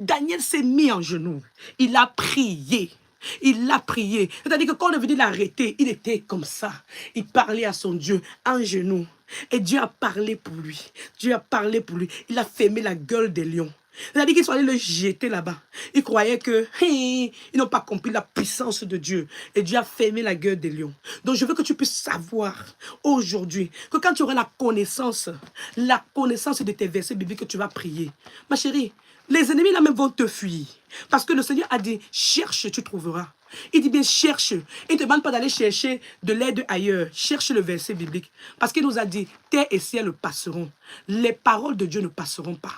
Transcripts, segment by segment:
Daniel s'est mis en genoux. Il a prié. Il a prié. C'est-à-dire que quand on est venu l'arrêter, il était comme ça. Il parlait à son Dieu en genoux. Et Dieu a parlé pour lui. Dieu a parlé pour lui. Il a fermé la gueule des lions. C'est-à-dire qu'ils sont allés le jeter là-bas. Ils croyaient que ils n'ont pas compris la puissance de Dieu. Et Dieu a fermé la gueule des lions. Donc je veux que tu puisses savoir aujourd'hui que quand tu auras la connaissance de tes versets bibliques que tu vas prier, ma chérie, les ennemis là même vont te fuir. Parce que le Seigneur a dit, cherche, tu trouveras. Il dit bien, cherche. Il ne te demande pas d'aller chercher de l'aide ailleurs. Cherche le verset biblique. Parce qu'il nous a dit, terre et ciel passeront. Les paroles de Dieu ne passeront pas.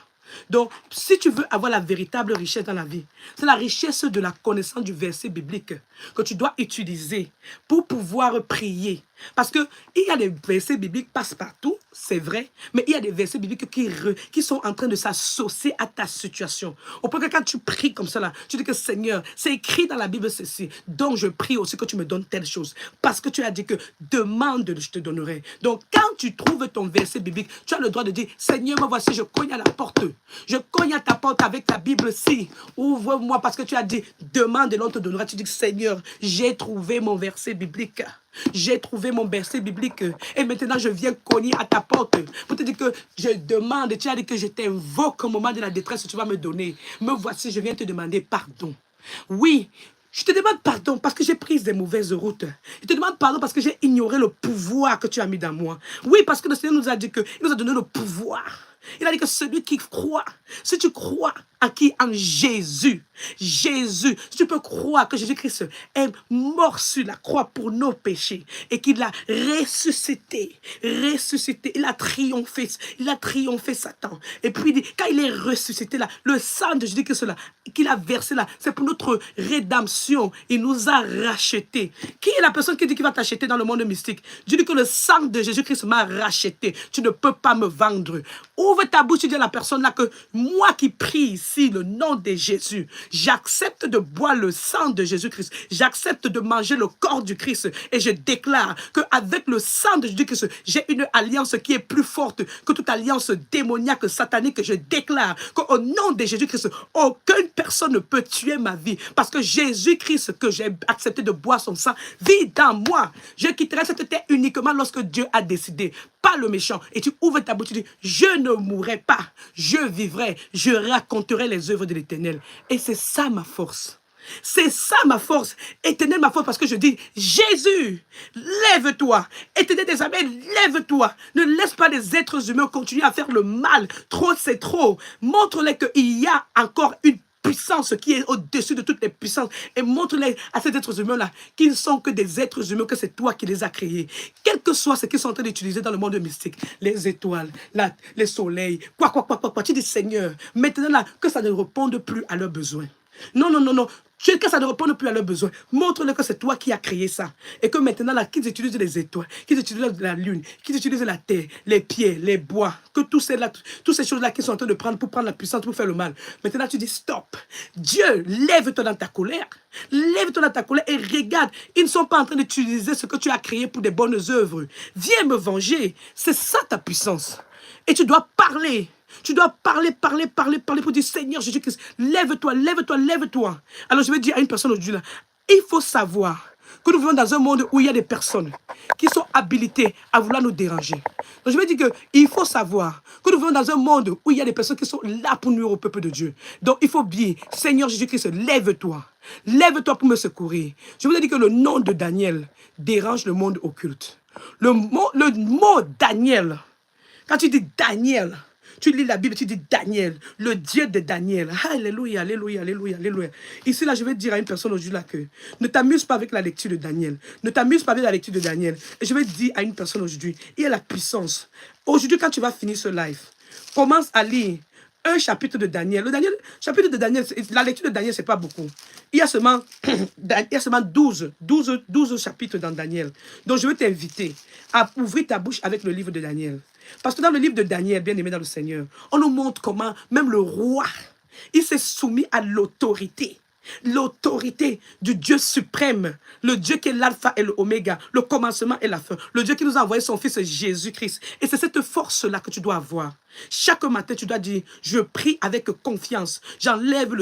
Donc, si tu veux avoir la véritable richesse dans la vie, c'est la richesse de la connaissance du verset biblique que tu dois utiliser pour pouvoir prier. Parce qu'il y a des versets bibliques passe partout, c'est vrai, mais il y a des versets bibliques qui sont en train de s'associer à ta situation. Au point que quand tu pries comme ça, là, tu dis que Seigneur, c'est écrit dans la Bible ceci, donc je prie aussi que tu me donnes telle chose. Parce que tu as dit que demande, je te donnerai. Donc, quand tu trouves ton verset biblique, tu as le droit de dire, Seigneur, me voici, je cogne à la porte. Je cogne à ta porte avec ta Bible, si. Ouvre-moi parce que tu as dit, demande et l'on te donnera. Tu dis, Seigneur, j'ai trouvé mon verset biblique. J'ai trouvé mon verset biblique et maintenant je viens cogner à ta porte pour te dire que je demande. Tu as dit que je t'invoque au moment de la détresse, tu vas me donner. Me voici, je viens te demander pardon. Oui, je te demande pardon parce que j'ai pris des mauvaises routes. Je te demande pardon parce que j'ai ignoré le pouvoir que tu as mis dans moi. Oui, parce que le Seigneur nous a dit qu'il nous a donné le pouvoir. Il a dit que celui qui croit, si tu crois en qui? En Jésus. Jésus, si tu peux croire que Jésus-Christ est mort sur la croix pour nos péchés et qu'il a ressuscité, il a triomphé Satan. Et puis, quand il est ressuscité là, le sang de Jésus-Christ là, qu'il a versé là, c'est pour notre rédemption. Il nous a rachetés. Qui est la personne qui dit qu'il va t'acheter dans le monde mystique? Dieu dit que le sang de Jésus-Christ m'a racheté. Tu ne peux pas me vendre. Ouvre ta bouche et dis à la personne là que moi qui prie ici le nom de Jésus, j'accepte de boire le sang de Jésus-Christ. J'accepte de manger le corps du Christ. Et je déclare qu'avec le sang de Jésus-Christ, j'ai une alliance qui est plus forte que toute alliance démoniaque, satanique. Je déclare qu'au nom de Jésus-Christ, aucune personne ne peut tuer ma vie. Parce que Jésus-Christ, que j'ai accepté de boire son sang, vit dans moi. Je quitterai cette terre uniquement lorsque Dieu a décidé. Pas le méchant. Et tu ouvres ta bouche, tu dis, je ne mourrai pas, je vivrai, je raconterai les œuvres de l'Éternel. Et c'est ça ma force. C'est ça ma force. Éternel ma force parce que je dis, Jésus, lève-toi. Éternel des armées, lève-toi. Ne laisse pas les êtres humains continuer à faire le mal. Trop, c'est trop. Montre-les qu'il y a encore une puissance qui est au-dessus de toutes les puissances et montre-les à ces êtres humains-là qu'ils ne sont que des êtres humains, que c'est toi qui les as créés. Quel que soit ce qu'ils sont en train d'utiliser dans le monde mystique, les étoiles, les soleils, quoi. Tu dis, Seigneur, maintenant là, que ça ne réponde plus à leurs besoins. Non. Que ça ne réponde plus à leurs besoins. Montre-leur que c'est toi qui as créé ça. Et que maintenant, là, qu'ils utilisent les étoiles, qu'ils utilisent la lune, qu'ils utilisent la terre, les pierres, les bois, que toutes ces choses-là qu'ils sont en train de prendre pour prendre la puissance, pour faire le mal. Maintenant, tu dis stop. Dieu, lève-toi dans ta colère. Lève-toi dans ta colère et regarde. Ils ne sont pas en train d'utiliser ce que tu as créé pour des bonnes œuvres. Viens me venger. C'est ça ta puissance. Et tu dois parler. Tu dois parler pour dire, Seigneur Jésus-Christ, lève-toi. Alors je vais dire à une personne aujourd'hui là, il faut savoir que nous vivons dans un monde où il y a des personnes qui sont habilitées à vouloir nous déranger. Donc je vais dire qu'il faut savoir que nous vivons dans un monde où il y a des personnes qui sont là pour nuire au peuple de Dieu. Donc il faut bien, Seigneur Jésus-Christ, lève-toi. Lève-toi pour me secourir. Je vous ai dit que le nom de Daniel dérange le monde occulte. Le mot Daniel, quand tu dis Daniel, tu lis la Bible, tu dis Daniel, le Dieu de Daniel. Alléluia. Ici, là, je vais dire à une personne aujourd'hui là que ne t'amuse pas avec la lecture de Daniel. Ne t'amuse pas avec la lecture de Daniel. Et je vais dire à une personne aujourd'hui, il y a la puissance. Aujourd'hui, quand tu vas finir ce live, commence à lire un chapitre de Daniel. Chapitre de Daniel, la lecture de Daniel, ce n'est pas beaucoup. Il y a seulement 12 chapitres dans Daniel. Donc, je veux t'inviter à ouvrir ta bouche avec le livre de Daniel. Parce que dans le livre de Daniel, bien aimé dans le Seigneur, on nous montre comment même le roi, il s'est soumis à l'autorité. l'autorité du Dieu suprême, le Dieu qui est l'alpha et l'oméga, le commencement et la fin, le Dieu qui nous a envoyé son fils Jésus-Christ. Et c'est cette force-là que tu dois avoir. Chaque matin, tu dois dire, je prie avec confiance, j'enlève le